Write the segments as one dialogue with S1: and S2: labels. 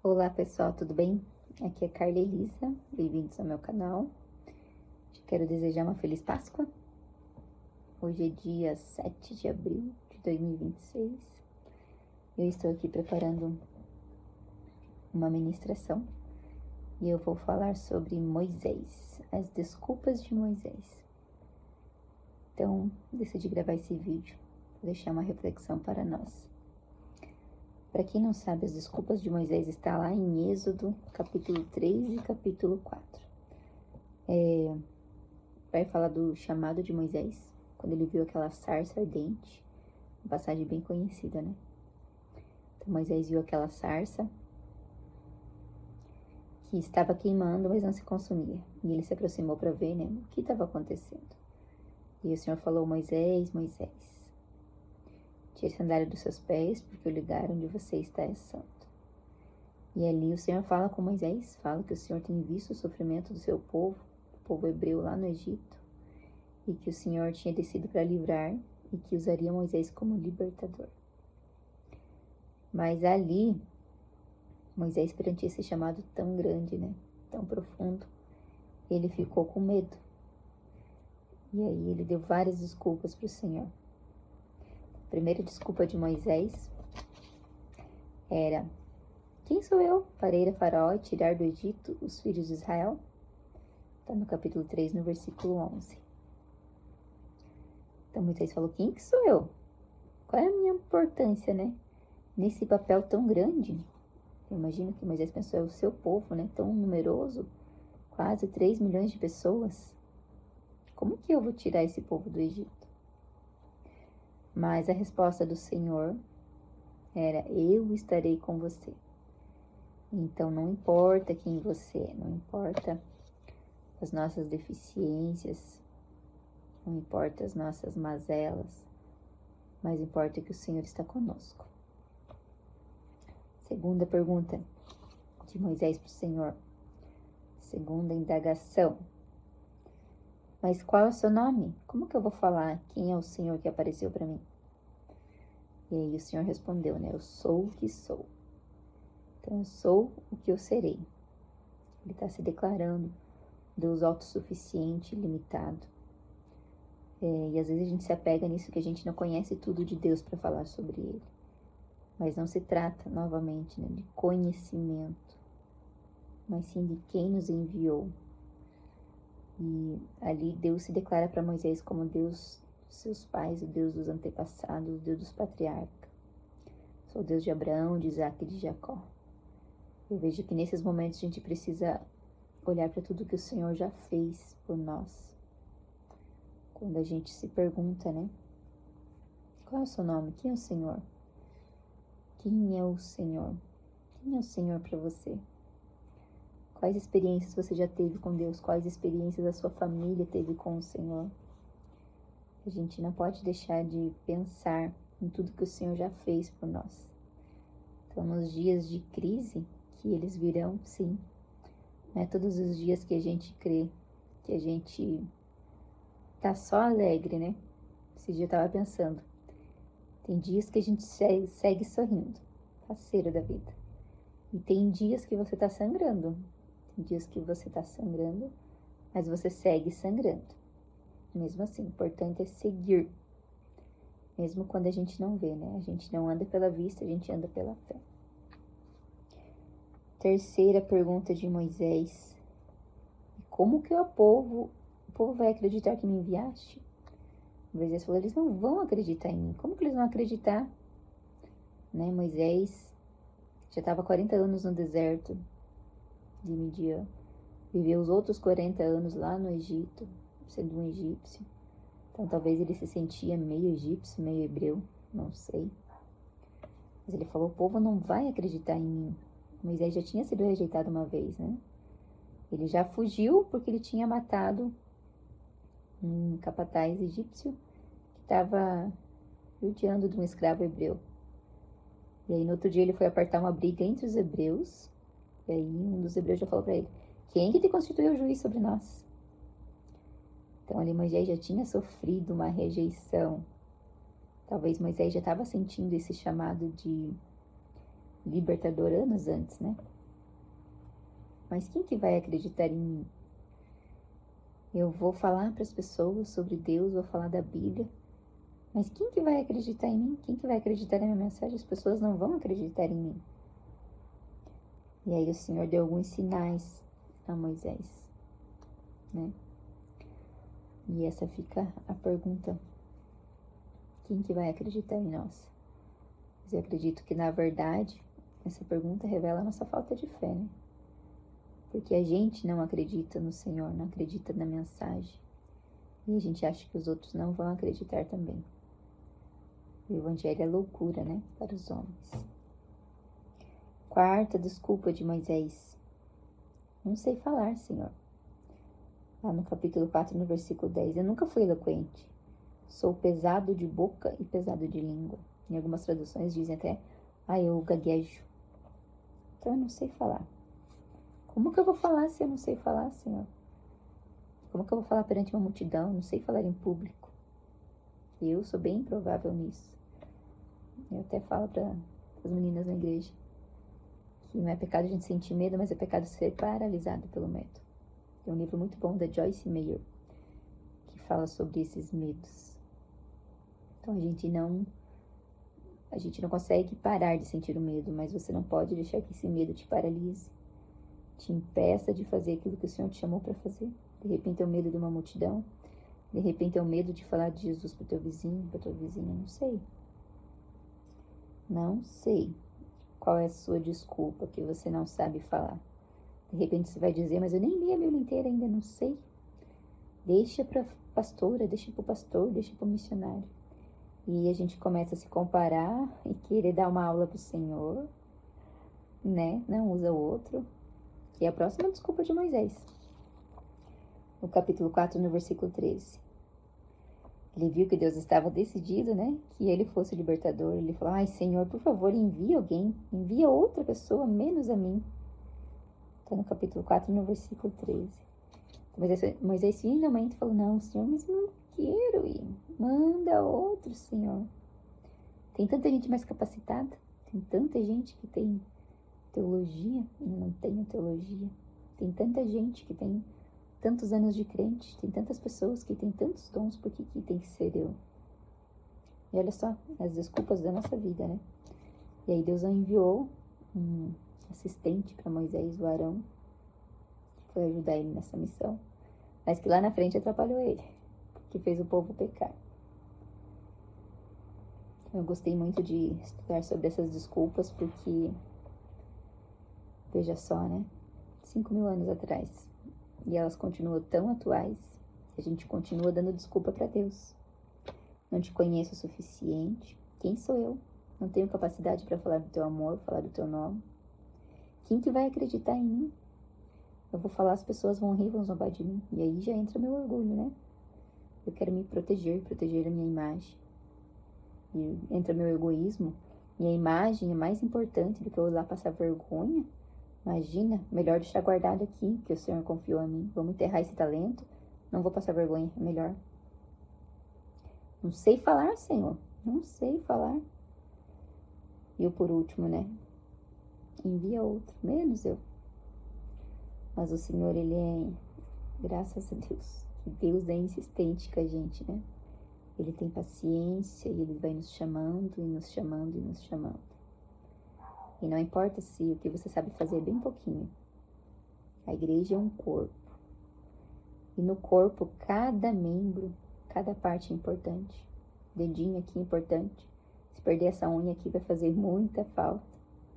S1: Olá pessoal, tudo bem? Aqui é Carla Elisa, bem-vindos ao meu canal. Quero desejar uma feliz Páscoa. Hoje é dia 7 de abril de 2026. Eu estou aqui preparando uma ministração e eu vou falar sobre Moisés, as desculpas de Moisés. Então, decidi gravar esse vídeo, vou deixar uma reflexão para nós. Para quem não sabe, as desculpas de Moisés está lá em Êxodo, capítulo 3 e capítulo 4. Vai falar do chamado de Moisés, quando ele viu aquela sarça ardente, uma passagem bem conhecida, né? Então Moisés viu aquela sarça que estava queimando, mas não se consumia. E ele se aproximou para ver, né, o que estava acontecendo. E o Senhor falou: Moisés, Moisés, tire a sandália dos seus pés, porque o lugar onde você está é santo. E ali o Senhor fala com Moisés, fala que o Senhor tem visto o sofrimento do seu povo, o povo hebreu lá no Egito, e que o Senhor tinha descido para livrar e que usaria Moisés como libertador. Mas ali, Moisés, perante esse chamado tão grande, né, tão profundo, ele ficou com medo. E aí ele deu várias desculpas para o Senhor. A primeira desculpa de Moisés era: quem sou eu para ir a Faraó e tirar do Egito os filhos de Israel? Está no capítulo 3, no versículo 11. Então Moisés falou: quem que sou eu? Qual é a minha importância, né? Nesse papel tão grande? Eu imagino que Moisés pensou: é o seu povo, né? Tão numeroso, quase 3 milhões de pessoas. Como que eu vou tirar esse povo do Egito? Mas a resposta do Senhor era: eu estarei com você. Então não importa quem você é, não importa as nossas deficiências, não importa as nossas mazelas, mas importa que o Senhor está conosco. Segunda pergunta de Moisés para o Senhor. Segunda indagação: mas qual é o seu nome? Como que eu vou falar quem é o Senhor que apareceu para mim? E aí o Senhor respondeu, né? Eu sou o que sou. Então eu sou o que eu serei. Ele está se declarando Deus autossuficiente, ilimitado. E às vezes a gente se apega nisso que a gente não conhece tudo de Deus para falar sobre Ele. Mas não se trata, novamente, né, de conhecimento, mas sim de quem nos enviou. E ali Deus se declara para Moisés como Deus dos seus pais, o Deus dos antepassados, o Deus dos patriarcas. Sou o Deus de Abraão, de Isaac e de Jacó. Eu vejo que nesses momentos a gente precisa olhar para tudo que o Senhor já fez por nós. Quando a gente se pergunta, né? Qual é o seu nome? Quem é o Senhor? Quem é o Senhor? Quem é o Senhor para você? Quais experiências você já teve com Deus? Quais experiências a sua família teve com o Senhor? A gente não pode deixar de pensar em tudo que o Senhor já fez por nós. Então, nos dias de crise, que eles virão, sim. Não é todos os dias que a gente crê, que a gente tá só alegre, né? Esse dia eu tava pensando. Tem dias que a gente segue sorrindo, parceiro da vida. E tem dias que você tá sangrando. Tem dias que você tá sangrando, mas você segue sangrando. Mesmo assim, o importante é seguir. Mesmo quando a gente não vê, né? A gente não anda pela vista, a gente anda pela fé. Terceira pergunta de Moisés: como que o povo vai acreditar que me enviaste? Moisés falou: eles não vão acreditar em mim. Como que eles vão acreditar? Né? Moisés já estava 40 anos no deserto de Midian. Viveu os outros 40 anos lá no Egito, sendo um egípcio. Então talvez ele se sentia meio egípcio, meio hebreu, não sei. Mas ele falou: o povo não vai acreditar em mim. Moisés já tinha sido rejeitado uma vez, né? Ele já fugiu porque ele tinha matado um capataz egípcio que estava judiando de um escravo hebreu. E aí no outro dia ele foi apartar uma briga entre os hebreus. E aí um dos hebreus já falou para ele: quem que te constituiu juiz sobre nós? Então ali Moisés já tinha sofrido uma rejeição. Talvez Moisés já estava sentindo esse chamado de libertador anos antes, né? Mas quem que vai acreditar em mim? Eu vou falar para as pessoas sobre Deus, vou falar da Bíblia, mas quem que vai acreditar em mim? Quem que vai acreditar na minha mensagem? As pessoas não vão acreditar em mim. E aí o Senhor deu alguns sinais a Moisés, né? E essa fica a pergunta: quem que vai acreditar em nós? Mas eu acredito que, na verdade, essa pergunta revela a nossa falta de fé, né? Porque a gente não acredita no Senhor, não acredita na mensagem. E a gente acha que os outros não vão acreditar também. O Evangelho é loucura, né? Para os homens. Quarta desculpa de Moisés: não sei falar, Senhor. Lá no capítulo 4, no versículo 10. Eu nunca fui eloquente. Sou pesado de boca e pesado de língua. Em algumas traduções dizem até, eu gaguejo. Então eu não sei falar. Como que eu vou falar se eu não sei falar, Senhor? Como que eu vou falar perante uma multidão? Não sei falar em público. Eu sou bem improvável nisso. Eu até falo para as meninas na igreja que não é pecado a gente sentir medo, mas é pecado ser paralisado pelo medo. Tem um livro muito bom da Joyce Meyer que fala sobre esses medos. Então a gente não consegue parar de sentir o medo, mas você não pode deixar que esse medo te paralise, te impeça de fazer aquilo que o Senhor te chamou para fazer. De repente é o medo de uma multidão, de repente é o medo de falar de Jesus para o teu vizinho, para tua vizinha, não sei. Não sei qual é a sua desculpa que você não sabe falar. De repente você vai dizer, mas eu nem li a Bíblia inteira ainda, não sei. Deixa para pastora, deixa para o pastor, deixa para o missionário. E a gente começa a se comparar e querer dar uma aula pro Senhor, né? Não usa o outro. Que é a próxima desculpa de Moisés. No capítulo 4, no versículo 13. Ele viu que Deus estava decidido, né? Que ele fosse o libertador. Ele falou, Senhor, por favor, envia alguém. Envia outra pessoa, menos a mim. Está no capítulo 4, no versículo 13. Moisés finalmente falou, não, Senhor, mas eu não quero ir. Manda outro, Senhor. Tem tanta gente mais capacitada. Tem tanta gente que tem teologia e não tenho teologia. Tem tanta gente que tem tantos anos de crente. Tem tantas pessoas que têm tantos dons. Por que tem que ser eu? E olha só, as desculpas da nossa vida, né? E aí Deus enviou um assistente para Moisés, o Arão, que foi ajudar ele nessa missão. Mas que lá na frente atrapalhou ele, que fez o povo pecar. Eu gostei muito de estudar sobre essas desculpas, porque, veja só, né? 5.000 anos atrás. E elas continuam tão atuais, a gente continua dando desculpa para Deus. Não te conheço o suficiente. Quem sou eu? Não tenho capacidade para falar do teu amor, falar do teu nome. Quem que vai acreditar em mim? Eu vou falar, as pessoas vão rir, vão zombar de mim. E aí já entra meu orgulho, né? Eu quero me proteger a minha imagem. E entra meu egoísmo. Minha imagem é mais importante do que eu ir lá passar vergonha. Imagina, melhor deixar guardado aqui, que o Senhor confiou a mim. Vamos enterrar esse talento. Não vou passar vergonha, é melhor. Não sei falar, Senhor. Não sei falar. E eu, por último, né? Envia outro, menos eu. Mas o Senhor, Ele é, graças a Deus, que Deus é insistente com a gente, né? Ele tem paciência e Ele vai nos chamando e nos chamando e nos chamando. E não importa se o que você sabe fazer é bem pouquinho. A igreja é um corpo. E no corpo, cada membro, cada parte é importante. Dedinho aqui é importante. Se perder essa unha aqui vai fazer muita falta.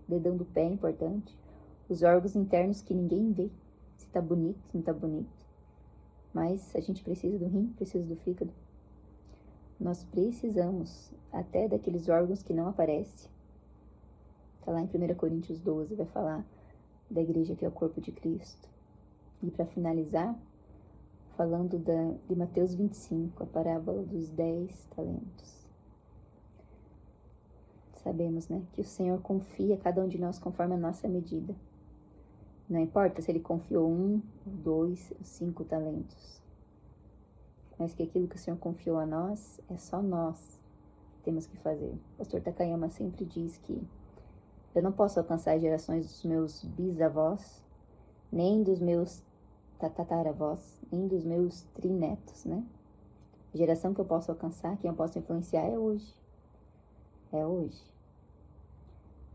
S1: Dedão do pé é importante. Os órgãos internos que ninguém vê. Se tá bonito, se não tá bonito. Mas a gente precisa do rim, precisa do fígado. Nós precisamos até daqueles órgãos que não aparecem. Tá lá em 1 Coríntios 12, vai falar da igreja que é o corpo de Cristo. E para finalizar, falando de Mateus 25, a parábola dos 10 talentos. Sabemos, né, que o Senhor confia a cada um de nós conforme a nossa medida. Não importa se Ele confiou 1, 2, 5 talentos. Mas que aquilo que o Senhor confiou a nós, é só nós que temos que fazer. O pastor Takayama sempre diz que Eu não posso alcançar as gerações dos meus bisavós, nem dos meus tataravós, nem dos meus trinetos, né? A geração que eu posso alcançar, quem eu posso influenciar é hoje. É hoje.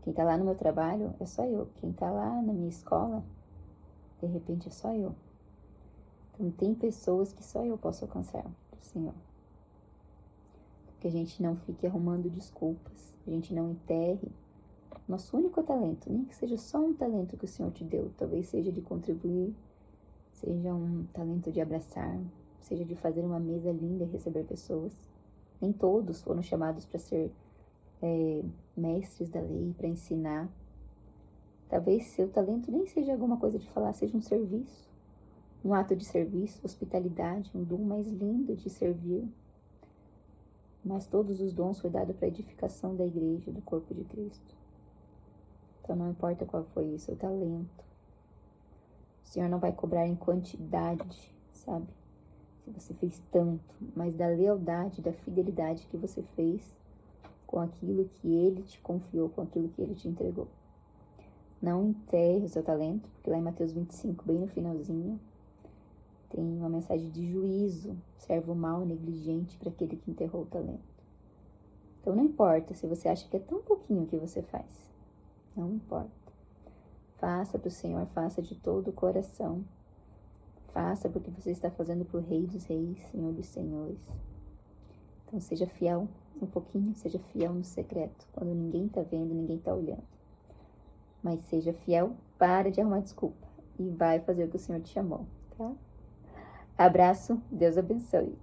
S1: Quem tá lá no meu trabalho é só eu. Quem tá lá na minha escola, de repente é só eu. Então tem pessoas que só eu posso alcançar do Senhor. Que a gente não fique arrumando desculpas, a gente não enterre nosso único talento, nem que seja só um talento que o Senhor te deu, talvez seja de contribuir, seja um talento de abraçar, seja de fazer uma mesa linda e receber pessoas. Nem todos foram chamados para ser mestres da lei, para ensinar. Talvez seu talento nem seja alguma coisa de falar, seja um serviço, um ato de serviço, hospitalidade, um dom mais lindo de servir. Mas todos os dons foi dado para a edificação da igreja, do corpo de Cristo. Então não importa qual foi o seu talento. O Senhor não vai cobrar em quantidade, sabe? Se você fez tanto, mas da lealdade, da fidelidade que você fez com aquilo que Ele te confiou, com aquilo que Ele te entregou. Não enterre o seu talento, porque lá em Mateus 25, bem no finalzinho, tem uma mensagem de juízo, servo mau, negligente para aquele que enterrou o talento. Então não importa se você acha que é tão pouquinho que você faz. Não importa. Faça para o Senhor, faça de todo o coração. Faça porque você está fazendo para o Rei dos Reis, Senhor dos Senhores. Então seja fiel um pouquinho, seja fiel no secreto, quando ninguém está vendo, ninguém está olhando. Mas seja fiel, para de arrumar desculpa e vai fazer o que o Senhor te chamou, tá? Abraço, Deus abençoe.